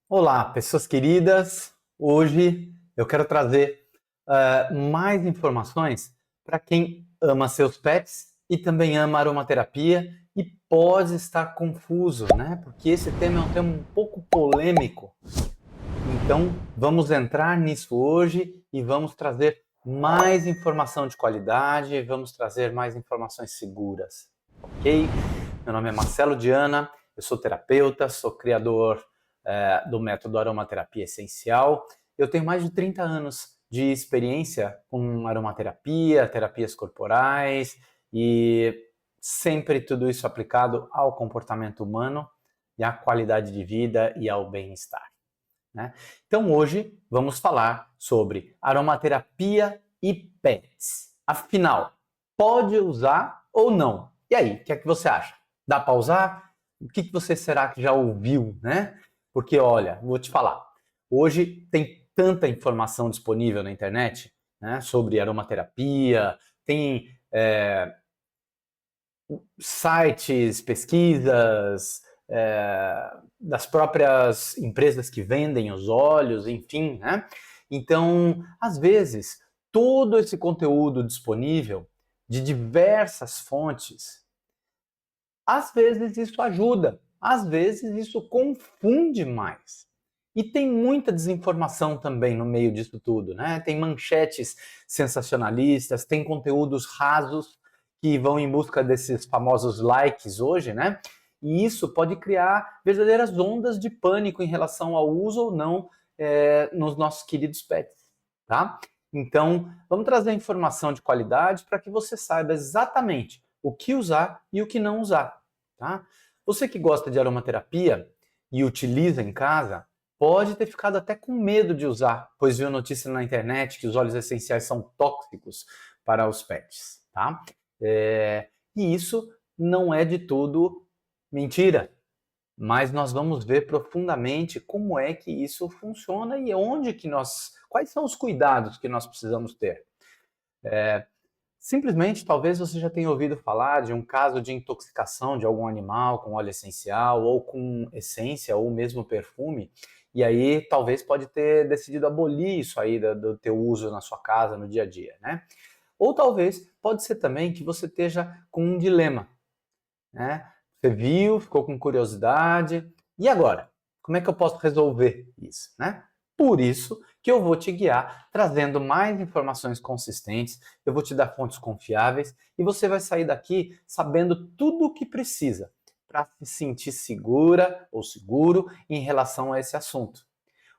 Olá, pessoas queridas. Hoje eu quero trazer mais informações para quem ama seus pets e também ama aromaterapia e pode estar confuso, né? Porque esse tema é um tema um pouco polêmico. Então, vamos entrar nisso hoje e vamos trazer mais informação de qualidade, vamos trazer mais informações seguras, ok? Meu nome é Marcelo Diana, eu sou terapeuta, sou criador do método Aromaterapia Essencial. Eu tenho mais de 30 anos de experiência com aromaterapia, terapias corporais e sempre tudo isso aplicado ao comportamento humano e à qualidade de vida e ao bem-estar, né? Então hoje vamos falar sobre aromaterapia e pets. Afinal, pode usar ou não? E aí, o que é que você acha? Dá para usar? O que você será que já ouviu, né? Porque olha, vou te falar, hoje tem tanta informação disponível na internet, né, sobre aromaterapia, tem sites, pesquisas, das próprias empresas que vendem os óleos, enfim, né? Então, às vezes, todo esse conteúdo disponível de diversas fontes, às vezes isso ajuda, às vezes isso confunde mais. E tem muita desinformação também no meio disso tudo, né? Tem manchetes sensacionalistas, tem conteúdos rasos que vão em busca desses famosos likes hoje, né? E isso pode criar verdadeiras ondas de pânico em relação ao uso ou não nos nossos queridos pets, tá? Então, vamos trazer informação de qualidade para que você saiba exatamente o que usar e o que não usar, tá? Você que gosta de aromaterapia e utiliza em casa, pode ter ficado até com medo de usar, pois viu notícia na internet que os óleos essenciais são tóxicos para os pets, tá? E isso não é de tudo mentira, mas nós vamos ver profundamente como é que isso funciona e quais são os cuidados que nós precisamos ter. Simplesmente, talvez você já tenha ouvido falar de um caso de intoxicação de algum animal com óleo essencial ou com essência ou mesmo perfume, e aí talvez pode ter decidido abolir isso aí do teu uso na sua casa, no dia a dia, né? Ou talvez pode ser também que você esteja com um dilema, né? Você viu, ficou com curiosidade, e agora? Como é que eu posso resolver isso, né? Por isso que eu vou te guiar trazendo mais informações consistentes, eu vou te dar fontes confiáveis e você vai sair daqui sabendo tudo o que precisa para se sentir segura ou seguro em relação a esse assunto.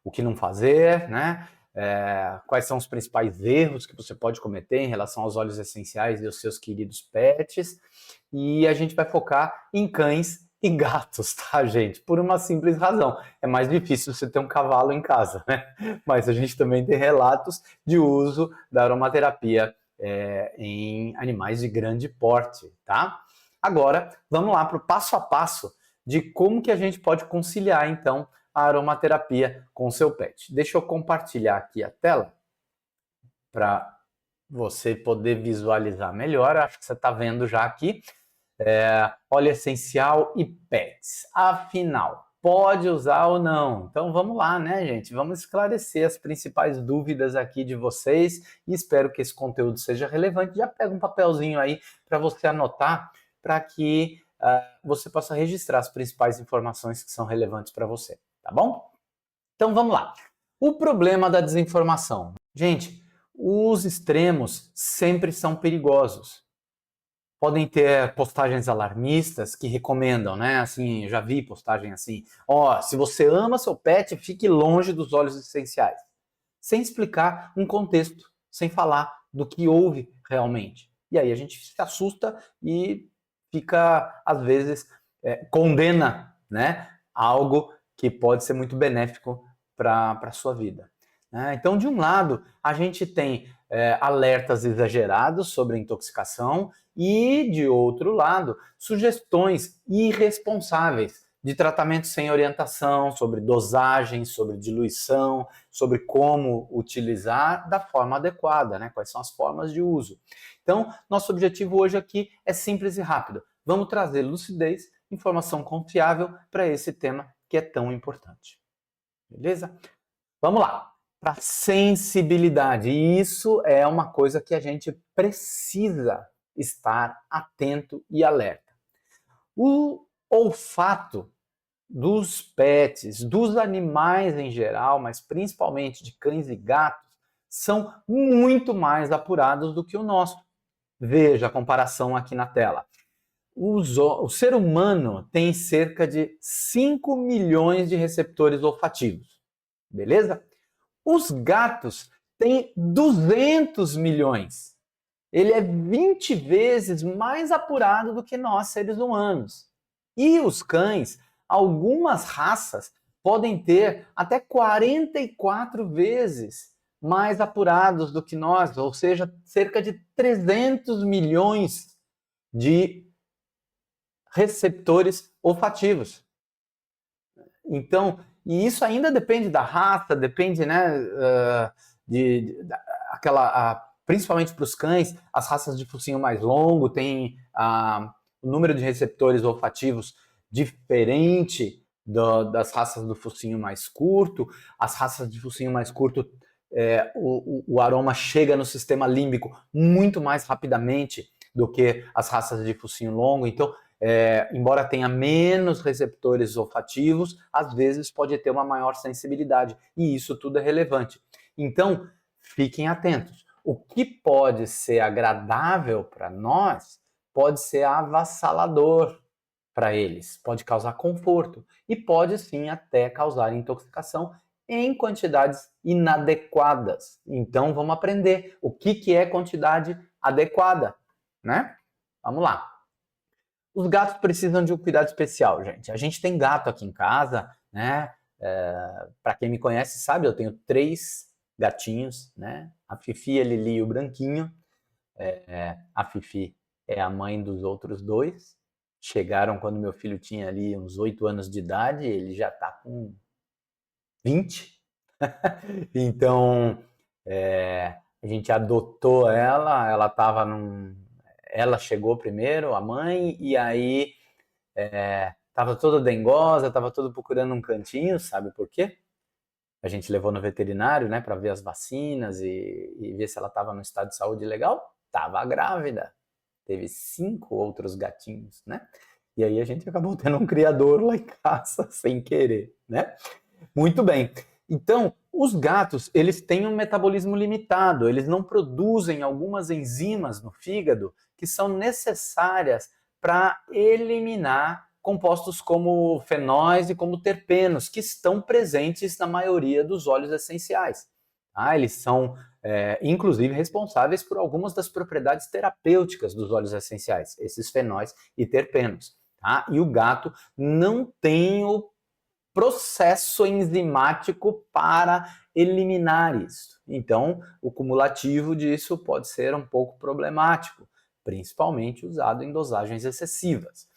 O que não fazer, né? Quais são os principais erros que você pode cometer em relação aos óleos essenciais e aos seus queridos pets. E a gente vai focar em cães e gatos, tá, gente? Por uma simples razão. É mais difícil você ter um cavalo em casa, né? Mas a gente também tem relatos de uso da aromaterapia em animais de grande porte, tá? Agora, vamos lá para o passo a passo de como que a gente pode conciliar, então, a aromaterapia com o seu pet. Deixa eu compartilhar aqui a tela para você poder visualizar melhor. Acho que você está vendo já aqui. Óleo essencial e pets. Afinal, pode usar ou não? Então vamos lá, né, gente? Vamos esclarecer as principais dúvidas aqui de vocês e espero que esse conteúdo seja relevante. Já pega um papelzinho aí para você anotar, para que você possa registrar as principais informações que são relevantes para você, tá bom? Então vamos lá. O problema da desinformação. Gente, os extremos sempre são perigosos. Podem ter postagens alarmistas que recomendam, né? Assim, já vi postagem assim: ó, se você ama seu pet, fique longe dos óleos essenciais. Sem explicar um contexto, sem falar do que houve realmente. E aí a gente se assusta e fica, às vezes, condena, né, algo que pode ser muito benéfico para a sua vida. Então, de um lado, a gente tem alertas exagerados sobre a intoxicação e, de outro lado, sugestões irresponsáveis de tratamento sem orientação, sobre dosagem, sobre diluição, sobre como utilizar da forma adequada, né? Quais são as formas de uso. Então, nosso objetivo hoje aqui é simples e rápido. Vamos trazer lucidez, informação confiável para esse tema que é tão importante. Beleza? Vamos lá. Para sensibilidade. E isso é uma coisa que a gente precisa estar atento e alerta. O olfato dos pets, dos animais em geral, mas principalmente de cães e gatos, são muito mais apurados do que o nosso. Veja a comparação aqui na tela. O ser humano tem cerca de 5 milhões de receptores olfativos, beleza? Os gatos têm 200 milhões. Ele é 20 vezes mais apurado do que nós, seres humanos. E os cães, algumas raças, podem ter até 44 vezes mais apurados do que nós, ou seja, cerca de 300 milhões de receptores olfativos. Então, e isso ainda depende da raça, depende, né, principalmente para os cães, as raças de focinho mais longo têm o número de receptores olfativos diferente das raças do focinho mais curto. As raças de focinho mais curto, o aroma chega no sistema límbico muito mais rapidamente do que as raças de focinho longo. Então, embora tenha menos receptores olfativos, às vezes pode ter uma maior sensibilidade, e isso tudo é relevante. Então, fiquem atentos. O que pode ser agradável para nós pode ser avassalador para eles, pode causar conforto e pode sim até causar intoxicação em quantidades inadequadas. Então, vamos aprender o que é quantidade adequada, né? Vamos lá. Os gatos precisam de um cuidado especial, gente. A gente tem gato aqui em casa, né? Para quem me conhece sabe, eu tenho 3 gatinhos, né? A Fifi, a Lili e o Branquinho. A Fifi é a mãe dos outros 2. Chegaram quando meu filho tinha ali uns 8 anos de idade, ele já está com 20. Então, a gente adotou ela estava Ela chegou primeiro, a mãe, e aí tava toda dengosa, tava toda procurando um cantinho, sabe por quê? A gente levou no veterinário, né, para ver as vacinas e ver se ela tava no estado de saúde legal. Tava grávida. Teve 5 outros gatinhos, né? E aí a gente acabou tendo um criador lá em casa, sem querer, né? Muito bem. Então, os gatos, eles têm um metabolismo limitado, eles não produzem algumas enzimas no fígado que são necessárias para eliminar compostos como fenóis e como terpenos, que estão presentes na maioria dos óleos essenciais. Eles são, inclusive, responsáveis por algumas das propriedades terapêuticas dos óleos essenciais, esses fenóis e terpenos. E o gato não tem o processo enzimático para eliminar isso. Então, o cumulativo disso pode ser um pouco problemático, principalmente usado em dosagens excessivas.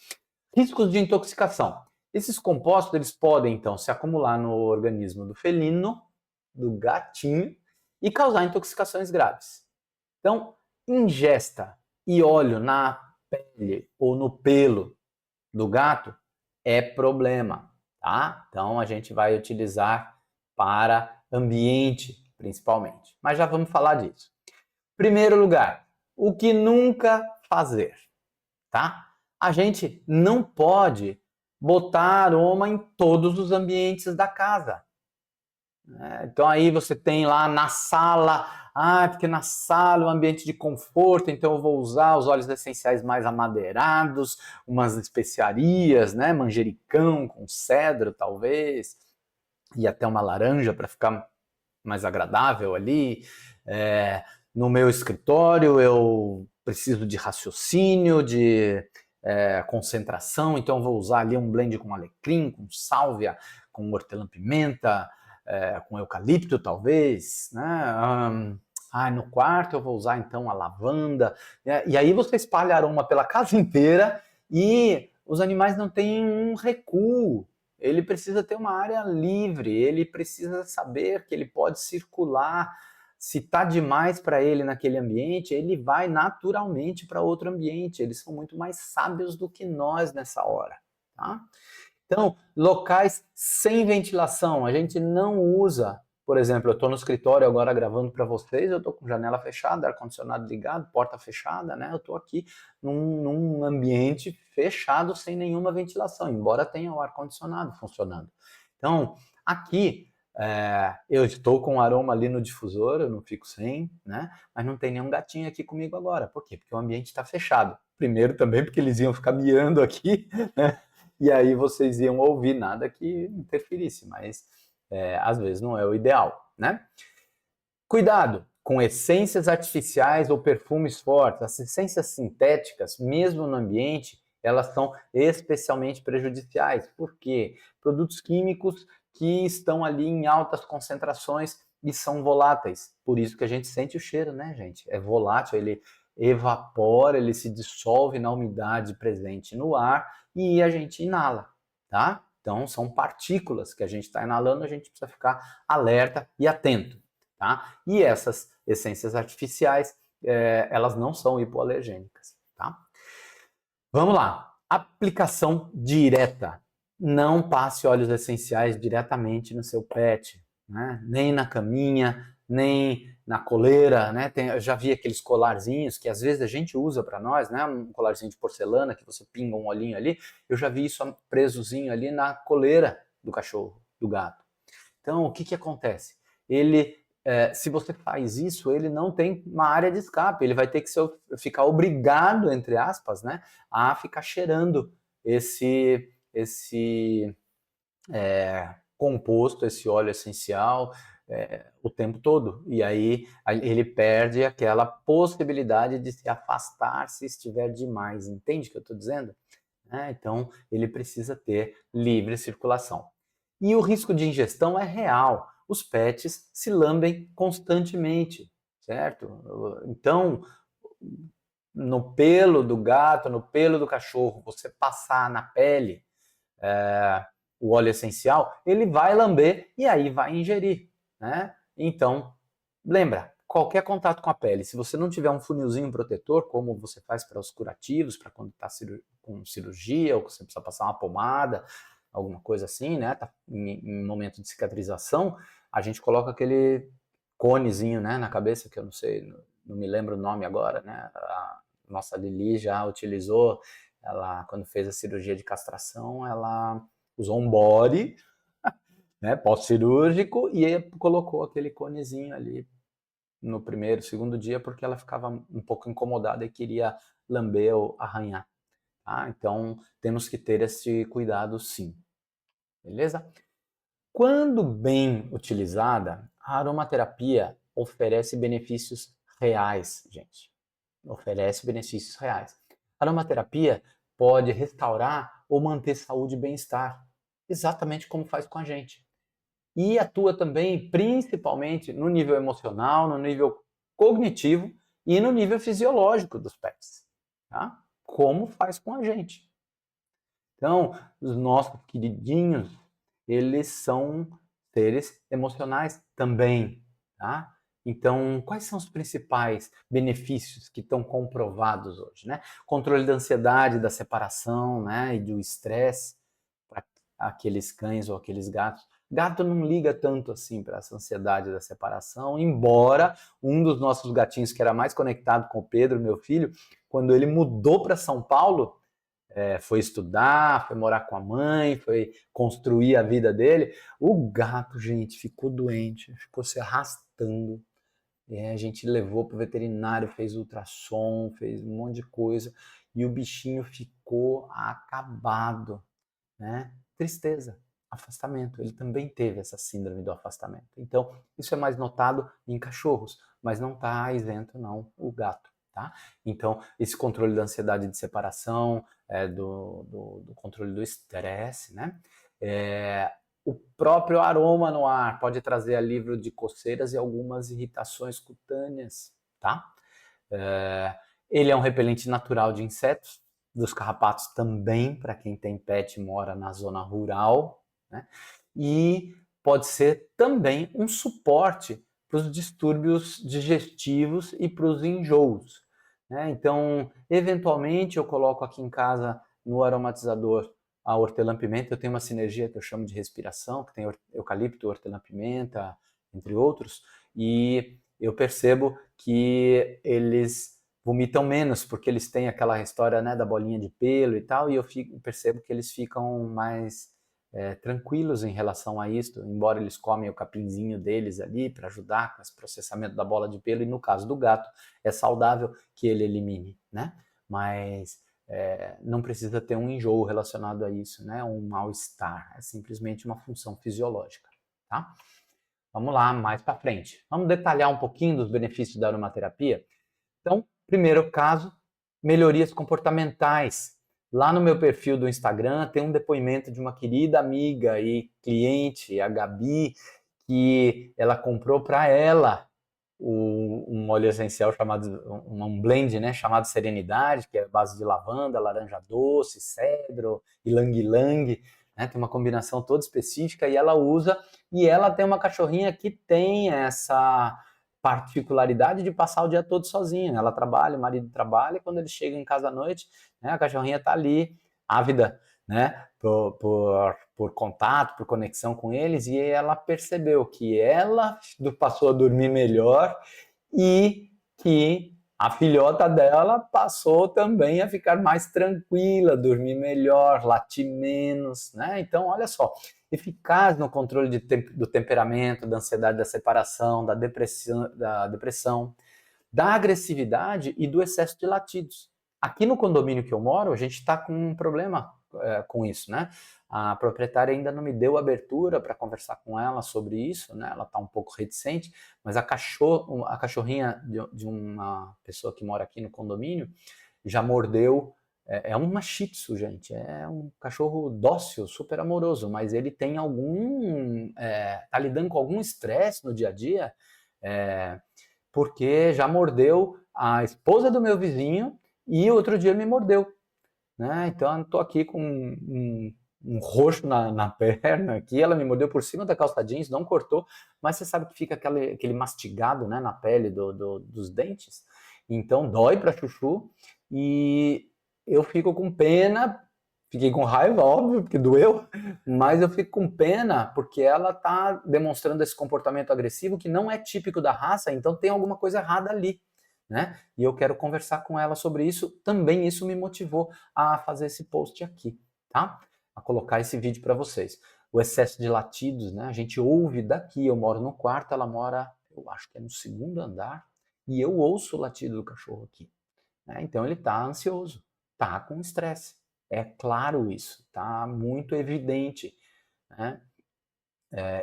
Riscos de intoxicação. Esses compostos eles podem, então, se acumular no organismo do felino, do gatinho, e causar intoxicações graves. Então, ingesta e óleo na pele ou no pelo do gato é problema, tá? Então, a gente vai utilizar para ambiente, principalmente. Mas já vamos falar disso. Primeiro lugar, o que nunca fazer, tá? A gente não pode botar aroma em todos os ambientes da casa. Então aí você tem lá na sala, porque na sala é um ambiente de conforto, então eu vou usar os óleos essenciais mais amadeirados, umas especiarias, né, manjericão com cedro talvez, e até uma laranja para ficar mais agradável ali. No meu escritório eu preciso de raciocínio, de concentração, então eu vou usar ali um blend com alecrim, com sálvia, com hortelã-pimenta, com eucalipto talvez, né? No quarto eu vou usar então a lavanda, e aí você espalha aroma pela casa inteira e os animais não têm um recuo. Ele precisa ter uma área livre, ele precisa saber que ele pode circular. Se está demais para ele naquele ambiente, ele vai naturalmente para outro ambiente. Eles são muito mais sábios do que nós nessa hora, tá? Então, locais sem ventilação, a gente não usa. Por exemplo, eu estou no escritório agora gravando para vocês, eu estou com janela fechada, ar-condicionado ligado, porta fechada, né? Eu estou aqui num ambiente fechado, sem nenhuma ventilação, embora tenha o ar-condicionado funcionando. Então, aqui, eu estou com o aroma ali no difusor, eu não fico sem, né? Mas não tem nenhum gatinho aqui comigo agora. Por quê? Porque o ambiente está fechado. Primeiro também porque eles iam ficar miando aqui, né? E aí vocês iam ouvir nada que interferisse, mas às vezes não é o ideal, né? Cuidado com essências artificiais ou perfumes fortes. As essências sintéticas, mesmo no ambiente, elas são especialmente prejudiciais. Por quê? Produtos químicos que estão ali em altas concentrações e são voláteis. Por isso que a gente sente o cheiro, né, gente? É volátil, ele evapora, ele se dissolve na umidade presente no ar e a gente inala, tá? Então, são partículas que a gente está inalando, a gente precisa ficar alerta e atento, tá? E essas essências artificiais, elas não são hipoalergênicas, tá? Vamos lá. Aplicação direta. Não passe óleos essenciais diretamente no seu pet, né? Nem na caminha, nem na coleira, né? Eu já vi aqueles colarzinhos que às vezes a gente usa para nós, né? Um colarzinho de porcelana que você pinga um olhinho ali. Eu já vi isso presozinho ali na coleira do cachorro, do gato. Então, o que que acontece? Se você faz isso, ele não tem uma área de escape, ele vai ter que ficar obrigado, entre aspas, né, a ficar cheirando esse composto, esse óleo essencial, o tempo todo. E aí ele perde aquela possibilidade de se afastar se estiver demais. Entende o que eu estou dizendo? Então, ele precisa ter livre circulação. E o risco de ingestão é real. Os pets se lambem constantemente, certo? Então, no pelo do gato, no pelo do cachorro, você passar na pele o óleo essencial, ele vai lamber e aí vai ingerir, né? Então, lembra, qualquer contato com a pele, se você não tiver um funilzinho protetor, como você faz para os curativos, para quando está com cirurgia, ou você precisa passar uma pomada, alguma coisa assim, né? Tá em momento de cicatrização, a gente coloca aquele conezinho, né, na cabeça, que eu não sei, não me lembro o nome agora, né? A nossa Lili já utilizou, ela, quando fez a cirurgia de castração, ela usou um body, né, pós-cirúrgico, e colocou aquele conezinho ali no primeiro, segundo dia, porque ela ficava um pouco incomodada e queria lamber ou arranhar. Tá? Então, temos que ter esse cuidado sim. Beleza? Quando bem utilizada, a aromaterapia oferece benefícios reais, gente. Oferece benefícios reais. A aromaterapia pode restaurar ou manter saúde e bem-estar, exatamente como faz com a gente. E atua também, principalmente, no nível emocional, no nível cognitivo e no nível fisiológico dos pets, tá? Como faz com a gente. Então, os nossos queridinhos, eles são seres emocionais também, tá? Então, quais são os principais benefícios que estão comprovados hoje, né? Controle da ansiedade, da separação, né? E do estresse para aqueles cães ou aqueles gatos. Gato não liga tanto assim para essa ansiedade da separação, embora um dos nossos gatinhos que era mais conectado com o Pedro, meu filho, quando ele mudou para São Paulo, foi estudar, foi morar com a mãe, foi construir a vida dele. O gato, gente, ficou doente, ficou se arrastando. A gente levou para o veterinário, fez ultrassom, fez um monte de coisa e o bichinho ficou acabado, né? Tristeza, afastamento. Ele também teve essa síndrome do afastamento. Então, isso é mais notado em cachorros, mas não está isento, não, o gato. Tá? Então, esse controle da ansiedade de separação, do controle do estresse, né? O próprio aroma no ar pode trazer alívio de coceiras e algumas irritações cutâneas, tá? Ele é um repelente natural de insetos, dos carrapatos também, para quem tem pet e mora na zona rural, né? E pode ser também um suporte para os distúrbios digestivos e para os enjoos, né? Então, eventualmente eu coloco aqui em casa no aromatizador a hortelã-pimenta, eu tenho uma sinergia que eu chamo de respiração, que tem eucalipto, hortelã-pimenta, entre outros, e eu percebo que eles vomitam menos, porque eles têm aquela história, né, da bolinha de pelo e tal, e eu percebo que eles ficam mais tranquilos em relação a isso, embora eles comem o capinzinho deles ali para ajudar com esse processamento da bola de pelo, e no caso do gato é saudável que ele elimine, né? Mas não precisa ter um enjoo relacionado a isso, né? Um mal-estar, é simplesmente uma função fisiológica, tá? Vamos lá, mais para frente. Vamos detalhar um pouquinho dos benefícios da aromaterapia? Então, primeiro caso, melhorias comportamentais. Lá no meu perfil do Instagram tem um depoimento de uma querida amiga e cliente, a Gabi, que ela comprou para ela um óleo essencial chamado, um blend, né, chamado Serenidade, que é base de lavanda, laranja doce, cedro, ylang-ylang, né, tem uma combinação toda específica e ela usa, e ela tem uma cachorrinha que tem essa particularidade de passar o dia todo sozinha. Ela trabalha, o marido trabalha, e quando eles chegam em casa à noite, né, a cachorrinha está ali, ávida, né, por contato, por conexão com eles, e ela percebeu que ela passou a dormir melhor e que a filhota dela passou também a ficar mais tranquila, dormir melhor, latir menos, né? Então, olha só, eficaz no controle do temperamento, da ansiedade da separação, da agressividade e do excesso de latidos. Aqui no condomínio que eu moro, a gente está com um problema com isso, né? A proprietária ainda não me deu abertura para conversar com ela sobre isso, né? Ela está um pouco reticente, mas a cachorrinha de uma pessoa que mora aqui no condomínio já mordeu. É uma Shih Tzu, gente. É um cachorro dócil, super amoroso, mas ele tem tá lidando com algum estresse no dia a dia, porque já mordeu a esposa do meu vizinho e outro dia me mordeu, né? Então eu tô aqui com um roxo na perna aqui, ela me mordeu por cima da calça jeans, não cortou, mas você sabe que fica aquele mastigado, né, na pele dos dentes, então dói pra chuchu, e eu fico com pena, fiquei com raiva, óbvio, porque doeu, mas eu fico com pena porque ela tá demonstrando esse comportamento agressivo que não é típico da raça, então tem alguma coisa errada ali, né? E eu quero conversar com ela sobre isso, também isso me motivou a fazer esse post aqui, tá? A colocar esse vídeo para vocês. O excesso de latidos, né? A gente ouve daqui, eu moro no quarto, ela mora, eu acho que é no segundo andar, e eu ouço o latido do cachorro aqui, né? Então ele está ansioso, está com estresse. É claro isso, está muito evidente, né?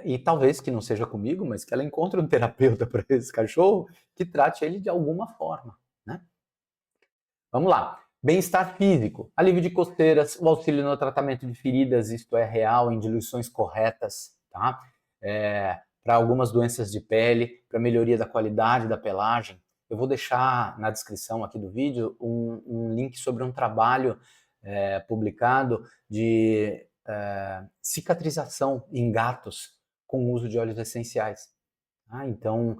E talvez que não seja comigo, mas que ela encontre um terapeuta para esse cachorro que trate ele de alguma forma, né? Vamos lá. Bem-estar físico, alívio de costeiras, o auxílio no tratamento de feridas, isto é real, em diluições corretas, tá? Para algumas doenças de pele, para melhoria da qualidade da pelagem. Eu vou deixar na descrição aqui do vídeo um link sobre um trabalho publicado de cicatrização em gatos com o uso de óleos essenciais. Então,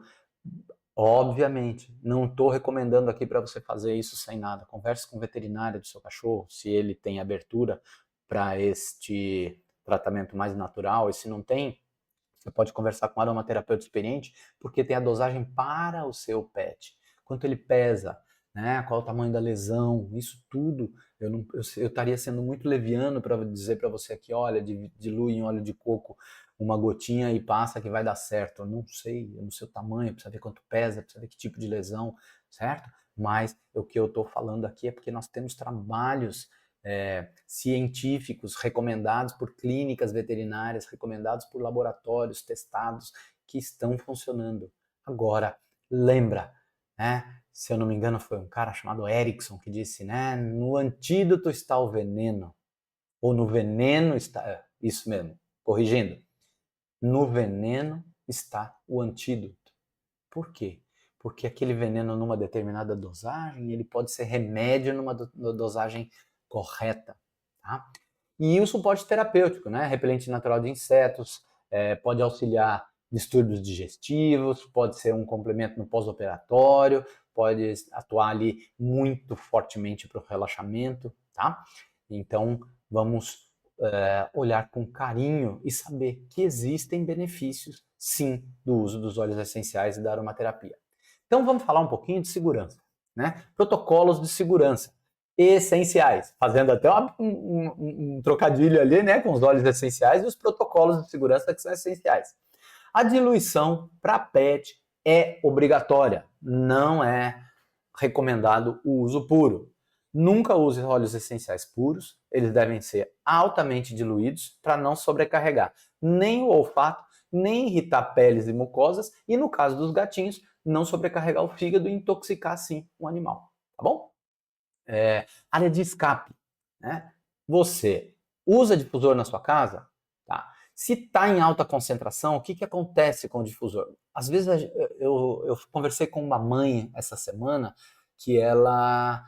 obviamente, não estou recomendando aqui para você fazer isso sem nada. Converse com o veterinário do seu cachorro, se ele tem abertura para este tratamento mais natural, e se não tem, você pode conversar com um aromaterapeuta experiente, porque tem a dosagem para o seu pet. Quanto ele pesa, né? Qual o tamanho da lesão, isso tudo. Eu estaria sendo muito leviano para dizer para você aqui, olha, dilui em óleo de coco uma gotinha e passa que vai dar certo. Eu não sei o tamanho, precisa ver quanto pesa, precisa ver que tipo de lesão, certo? Mas o que eu estou falando aqui é porque nós temos trabalhos científicos recomendados por clínicas veterinárias, recomendados por laboratórios testados que estão funcionando. Agora, lembra, né? Se eu não me engano, foi um cara chamado Erickson que disse, né? No antídoto está o veneno, ou no veneno está. Isso mesmo, corrigindo. No veneno está o antídoto. Por quê? Porque aquele veneno numa determinada dosagem, ele pode ser remédio numa dosagem correta, tá? E o suporte terapêutico, né? Repelente natural de insetos, pode auxiliar distúrbios digestivos, pode ser um complemento no pós-operatório, pode atuar ali muito fortemente para o relaxamento, tá? Então, vamos olhar com carinho e saber que existem benefícios, sim, do uso dos óleos essenciais e da aromaterapia. Então vamos falar um pouquinho de segurança, né? Protocolos de segurança essenciais, fazendo até um trocadilho ali, né, com os óleos essenciais e os protocolos de segurança que são essenciais. A diluição para PET é obrigatória, não é recomendado o uso puro. Nunca use óleos essenciais puros, eles devem ser altamente diluídos para não sobrecarregar nem o olfato, nem irritar peles e mucosas e, no caso dos gatinhos, não sobrecarregar o fígado e intoxicar, sim, o animal, tá bom? Área de escape, né? Você usa difusor na sua casa? Tá. Se está em alta concentração, o que acontece com o difusor? Às vezes eu conversei com uma mãe essa semana que ela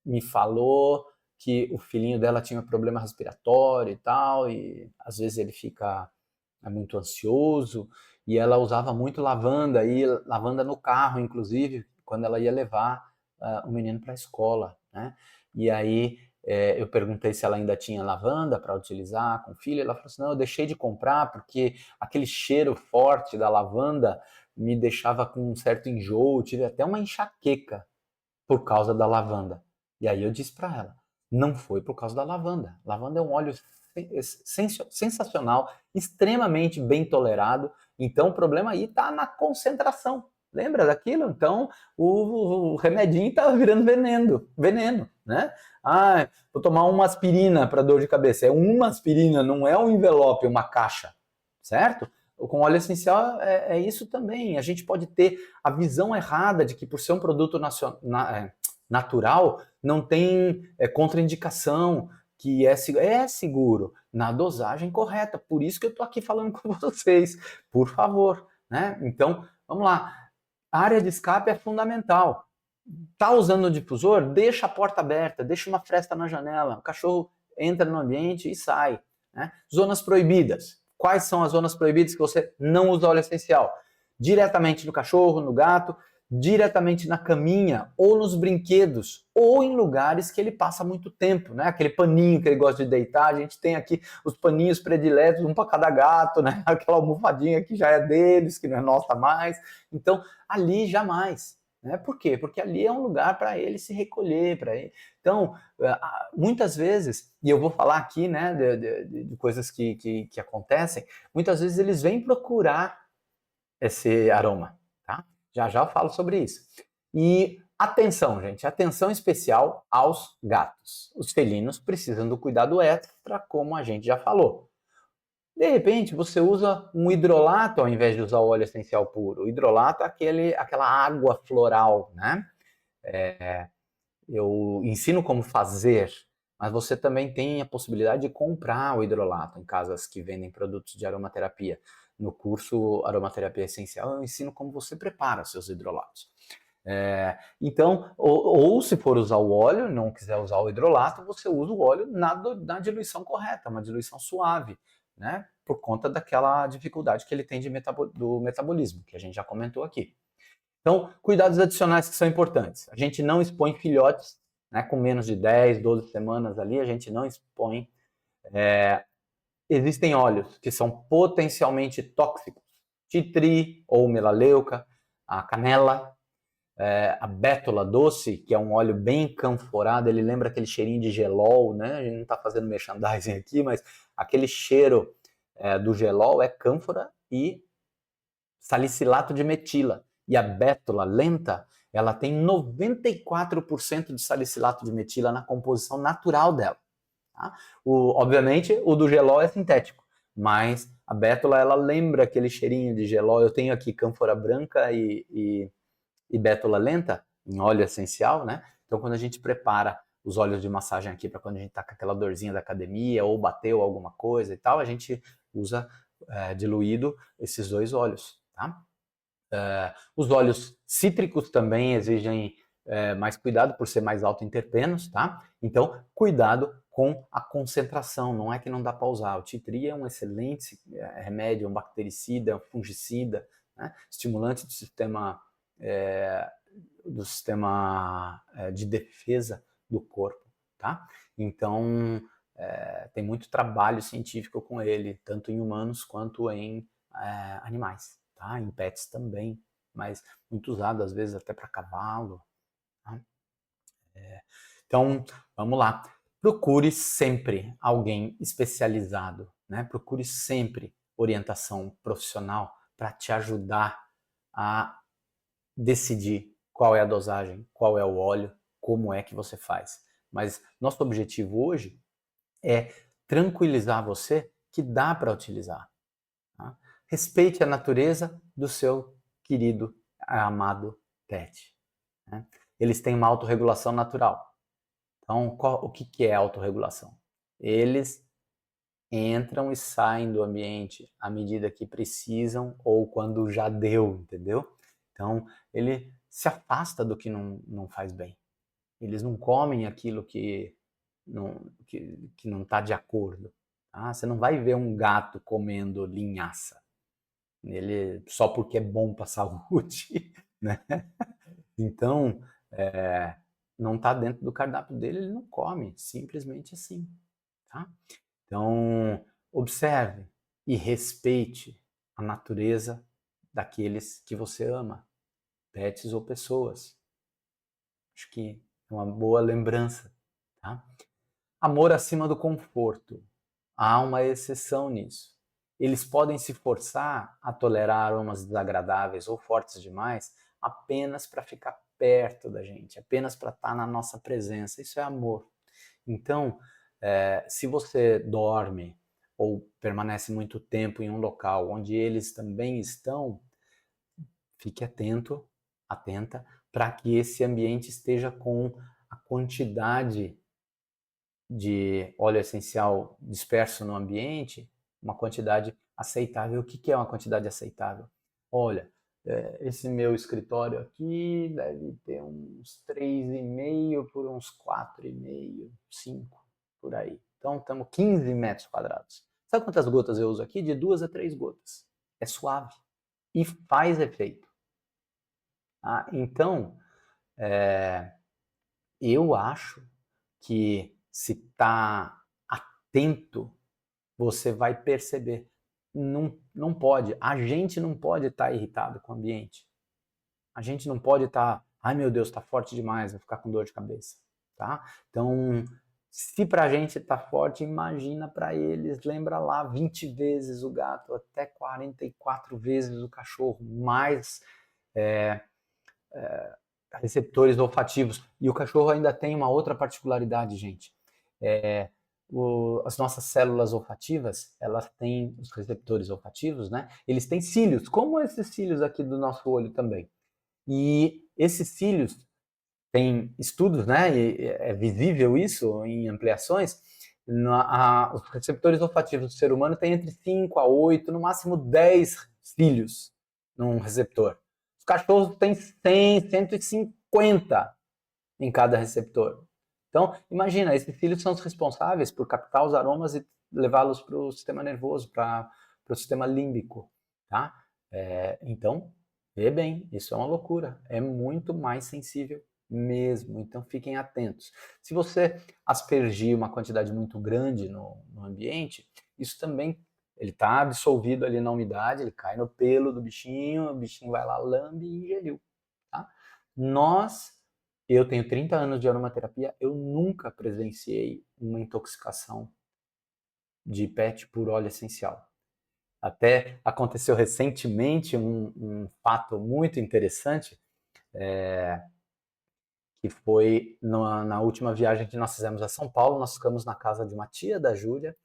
me falou que o filhinho dela tinha problema respiratório e tal, e às vezes ele fica muito ansioso, e ela usava muito lavanda, e lavanda no carro, inclusive, quando ela ia levar o menino para a escola, né? E aí eu perguntei se ela ainda tinha lavanda para utilizar com o filho, ela falou assim, não, eu deixei de comprar porque aquele cheiro forte da lavanda me deixava com um certo enjoo, tive até uma enxaqueca por causa da lavanda. E aí eu disse para ela, não foi por causa da lavanda. Lavanda é um óleo sensacional, extremamente bem tolerado, então o problema aí está na concentração. Lembra daquilo? Então o remedinho estava virando veneno, né? Ah, vou tomar uma aspirina para dor de cabeça. É uma aspirina, não é um envelope, uma caixa, certo? Com óleo essencial é isso também. A gente pode ter a visão errada de que por ser um produto natural não tem contraindicação, que é seguro na dosagem correta. Por isso que eu estou aqui falando com vocês. Por favor, né? Então, vamos lá. A área de escape é fundamental. Tá usando o difusor? Deixa a porta aberta, deixa uma fresta na janela. O cachorro entra no ambiente e sai, né? Zonas proibidas. Quais são as zonas proibidas que você não usa óleo essencial? Diretamente no cachorro, no gato, diretamente na caminha, ou nos brinquedos, ou em lugares que ele passa muito tempo, né? Aquele paninho que ele gosta de deitar, a gente tem aqui os paninhos prediletos, um para cada gato, né? Aquela almofadinha que já é deles, que não é nossa mais. Então, ali jamais. Né? Por quê? Porque ali é um lugar para ele se recolher, para ele. Então, muitas vezes, e eu vou falar aqui, né, de coisas que acontecem, muitas vezes eles vêm procurar esse aroma, tá? Já já eu falo sobre isso. E atenção, gente, atenção especial aos gatos. Os felinos precisam do cuidado extra, como a gente já falou. De repente, você usa um hidrolato ao invés de usar o óleo essencial puro. O hidrolato é aquela água floral, né? Eu ensino como fazer, mas você também tem a possibilidade de comprar o hidrolato em casas que vendem produtos de aromaterapia. No curso Aromaterapia Essencial, eu ensino como você prepara seus hidrolatos. Então, ou se for usar o óleo, não quiser usar o hidrolato, você usa o óleo na diluição correta, uma diluição suave, né? Por conta daquela dificuldade que ele tem do metabolismo, que a gente já comentou aqui. Então, cuidados adicionais que são importantes. A gente não expõe filhotes, né, com menos de 10, 12 semanas ali, a gente não expõe. Existem óleos que são potencialmente tóxicos. Tea tree ou melaleuca, a canela, a bétula doce, que é um óleo bem canforado, ele lembra aquele cheirinho de gelol, né? A gente não está fazendo merchandising aqui, mas aquele cheiro do gelol é cânfora e salicilato de metila. E a bétula lenta, ela tem 94% de salicilato de metila na composição natural dela. Tá? Obviamente, o do gelol é sintético, mas a bétula, ela lembra aquele cheirinho de gelol. Eu tenho aqui cânfora branca e bétula lenta, em óleo essencial, né? Então, quando a gente prepara os óleos de massagem aqui, para quando a gente tá com aquela dorzinha da academia, ou bateu alguma coisa e tal, a gente usa diluído esses dois óleos, tá? Os óleos cítricos também exigem mais cuidado por ser mais alto em terpenos, tá? Então, cuidado com a concentração, não é que não dá para usar. O tea tree é um excelente remédio, um bactericida, um fungicida, né? Estimulante do sistema de defesa do corpo, tá? Então, tem muito trabalho científico com ele, tanto em humanos quanto em animais, tá? Em pets também, mas muito usado às vezes até para cavalo. Tá? Então, vamos lá. Procure sempre alguém especializado, né? Procure sempre orientação profissional para te ajudar a decidir qual é a dosagem, qual é o óleo, como é que você faz. Mas nosso objetivo hoje é tranquilizar você que dá para utilizar. Tá? Respeite a natureza do seu querido, amado pet. Né? Eles têm uma autorregulação natural. Então, o que é autorregulação? Eles entram e saem do ambiente à medida que precisam ou quando já deu, entendeu? Então, ele se afasta do que não faz bem. Eles não comem aquilo que não está de acordo. Tá? Você não vai ver um gato comendo linhaça. Ele, só porque é bom para a saúde. Né? Então, não está dentro do cardápio dele, ele não come. Simplesmente assim. Tá? Então, observe e respeite a natureza daqueles que você ama, pets ou pessoas. Acho que é uma boa lembrança. Tá? Amor acima do conforto. Há uma exceção nisso. Eles podem se forçar a tolerar aromas desagradáveis ou fortes demais apenas para ficar perto da gente, apenas para estar na nossa presença. Isso é amor. Então, se você dorme ou permanece muito tempo em um local onde eles também estão, fique atento, atenta, para que esse ambiente esteja com a quantidade de óleo essencial disperso no ambiente, uma quantidade aceitável. O que é uma quantidade aceitável? Olha, esse meu escritório aqui deve ter uns 3,5 por uns 4,5, 5, por aí. Então, estamos 15 metros quadrados. Sabe quantas gotas eu uso aqui? De 2 a 3 gotas. É suave e faz efeito. Então, eu acho que se está atento, você vai perceber. Não pode, a gente não pode estar irritado com o ambiente. A gente não pode estar, ai meu Deus, está forte demais, vou ficar com dor de cabeça. Tá? Então, se pra gente tá forte, imagina para eles, lembra lá, 20 vezes o gato, até 44 vezes o cachorro, mais receptores olfativos. E o cachorro ainda tem uma outra particularidade, gente. As nossas células olfativas, elas têm os receptores olfativos, né? Eles têm cílios, como esses cílios aqui do nosso olho também. E esses cílios, tem estudos, né? E é visível isso em ampliações. Os receptores olfativos do ser humano têm entre 5 a 8, no máximo 10 cílios num receptor. Os cachorros têm 100, 150 em cada receptor. Então, imagina, esses cílios são os responsáveis por captar os aromas e levá-los para o sistema nervoso, para o sistema límbico. Tá? Então, vê bem, isso é uma loucura. É muito mais sensível mesmo. Então, fiquem atentos. Se você aspergir uma quantidade muito grande no ambiente, isso também, ele está dissolvido ali na umidade, ele cai no pelo do bichinho, o bichinho vai lá, lambe e ingeriu. Tá? Eu tenho 30 anos de aromaterapia, eu nunca presenciei uma intoxicação de pet por óleo essencial. Até aconteceu recentemente um fato muito interessante, que foi na última viagem que nós fizemos a São Paulo. Nós ficamos na casa de uma tia da Júlia,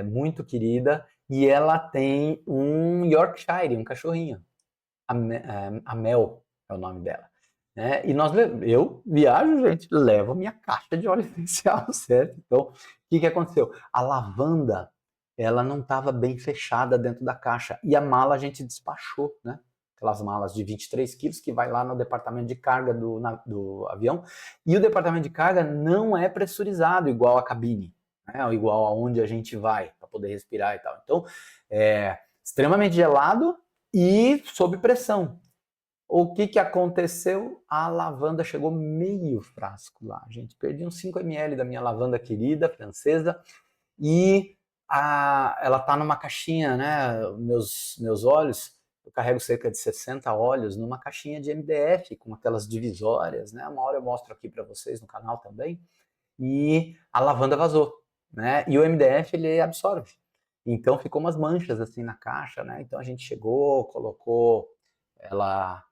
muito querida, e ela tem um Yorkshire, um cachorrinho. A Mel é o nome dela. E eu viajo, gente, levo minha caixa de óleo essencial, certo? Então, o que aconteceu? A lavanda, ela não estava bem fechada dentro da caixa, e a mala a gente despachou, né? Aquelas malas de 23 quilos que vai lá no departamento de carga do avião, e o departamento de carga não é pressurizado igual a cabine, né? Igual aonde a gente vai, para poder respirar e tal. Então, é extremamente gelado e sob pressão. O que aconteceu? A lavanda chegou meio frasco lá, gente. Perdi uns 5 ml da minha lavanda querida, francesa, e ela tá numa caixinha, né? Meus óleos, eu carrego cerca de 60 óleos numa caixinha de MDF, com aquelas divisórias, né? Uma hora eu mostro aqui para vocês no canal também. E a lavanda vazou, né? E o MDF, ele absorve. Então ficou umas manchas assim na caixa, né? Então a gente chegou, colocou ela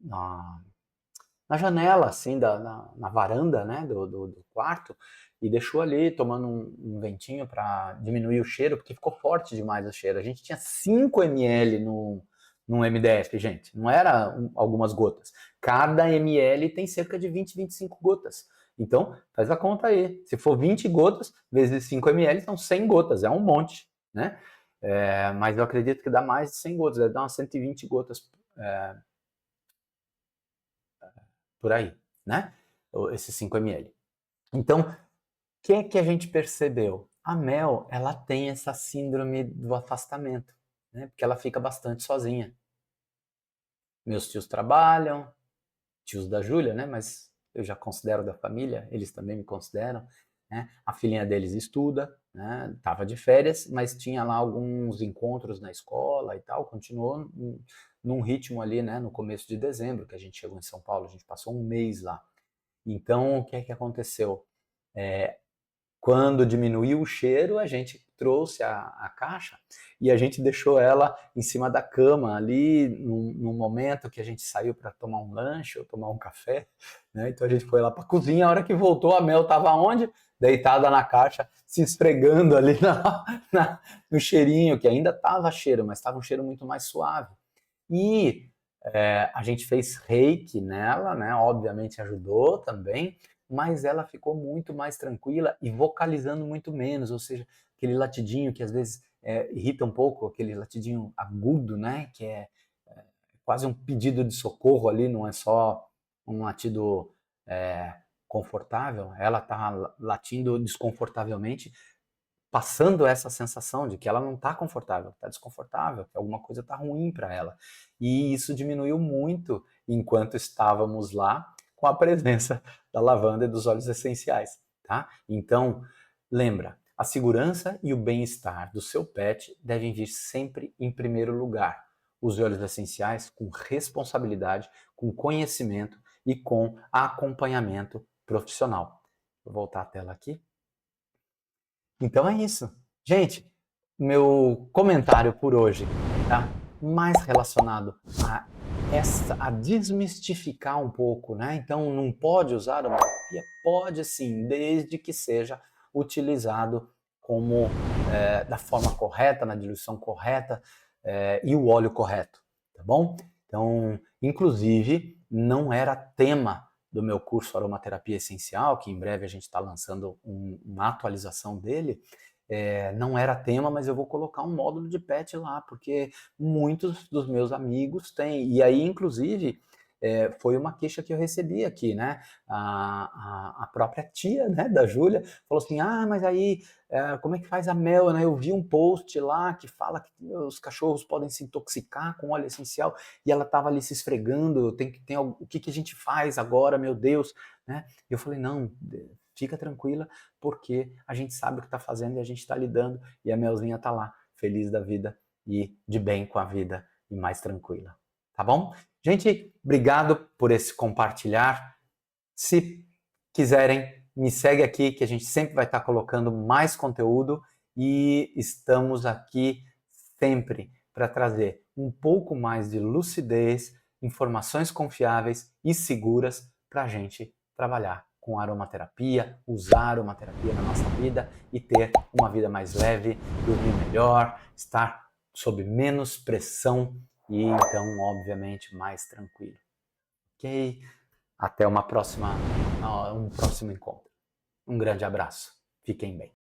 na janela, assim, na varanda, né, do quarto, e deixou ali tomando um ventinho para diminuir o cheiro, porque ficou forte demais o cheiro. A gente tinha 5 ml no MDF, gente, não era algumas gotas. Cada ml tem cerca de 20, 25 gotas. Então, faz a conta aí. Se for 20 gotas, vezes 5 ml, são 100 gotas, é um monte, né? Mas eu acredito que dá mais de 100 gotas, deve dar umas 120 gotas por aí, né? Esses 5 ml. Então, o que a gente percebeu? A Mel, ela tem essa síndrome do afastamento, né? Porque ela fica bastante sozinha. Meus tios trabalham, tios da Júlia, né? Mas eu já considero da família, eles também me consideram, né? A filhinha deles estuda, né? Tava de férias, mas tinha lá alguns encontros na escola e tal, continuou num ritmo ali, né? No começo de dezembro, que a gente chegou em São Paulo, a gente passou um mês lá. Então, o que é que aconteceu? Quando diminuiu o cheiro, a gente trouxe a caixa e a gente deixou ela em cima da cama ali, num momento que a gente saiu para tomar um lanche ou tomar um café, né? Então a gente foi lá para a cozinha, a hora que voltou a Mel estava onde? Deitada na caixa, se esfregando ali no cheirinho, que ainda estava cheiro, mas estava um cheiro muito mais suave. E a gente fez reiki nela, né? Obviamente ajudou também, mas ela ficou muito mais tranquila e vocalizando muito menos, ou seja, aquele latidinho que às vezes irrita um pouco, aquele latidinho agudo, né? Que é quase um pedido de socorro ali, não é só um latido confortável, ela está latindo desconfortavelmente, passando essa sensação de que ela não está confortável, está desconfortável, que alguma coisa está ruim para ela. E isso diminuiu muito enquanto estávamos lá com a presença da lavanda e dos óleos essenciais, tá? Então, lembra, a segurança e o bem-estar do seu pet devem vir sempre em primeiro lugar. Use óleos essenciais com responsabilidade, com conhecimento e com acompanhamento profissional. Vou voltar a tela aqui. Então é isso. Gente, meu comentário por hoje tá mais relacionado a desmistificar um pouco, né? Então não pode usar uma terapia? Pode sim, desde que seja utilizado como da forma correta, na diluição correta e o óleo correto, tá bom? Então, inclusive, não era tema do meu curso Aromaterapia Essencial, que em breve a gente está lançando uma atualização dele, não era tema, mas eu vou colocar um módulo de PET lá, porque muitos dos meus amigos têm, e aí inclusive foi uma queixa que eu recebi aqui, né? A própria tia, né, da Júlia falou assim, mas aí como é que faz a Mel, né? Eu vi um post lá que fala que os cachorros podem se intoxicar com óleo essencial e ela estava ali se esfregando, o que a gente faz agora, meu Deus, né? E eu falei, não, fica tranquila, porque a gente sabe o que está fazendo e a gente está lidando, e a Melzinha está lá, feliz da vida e de bem com a vida e mais tranquila, tá bom? Gente, obrigado por esse compartilhar. Se quiserem, me segue aqui, que a gente sempre vai estar colocando mais conteúdo e estamos aqui sempre para trazer um pouco mais de lucidez, informações confiáveis e seguras para a gente trabalhar com aromaterapia, usar aromaterapia na nossa vida e ter uma vida mais leve, dormir melhor, estar sob menos pressão e então, obviamente, mais tranquilo. Ok? Até um próximo encontro. Um grande abraço. Fiquem bem.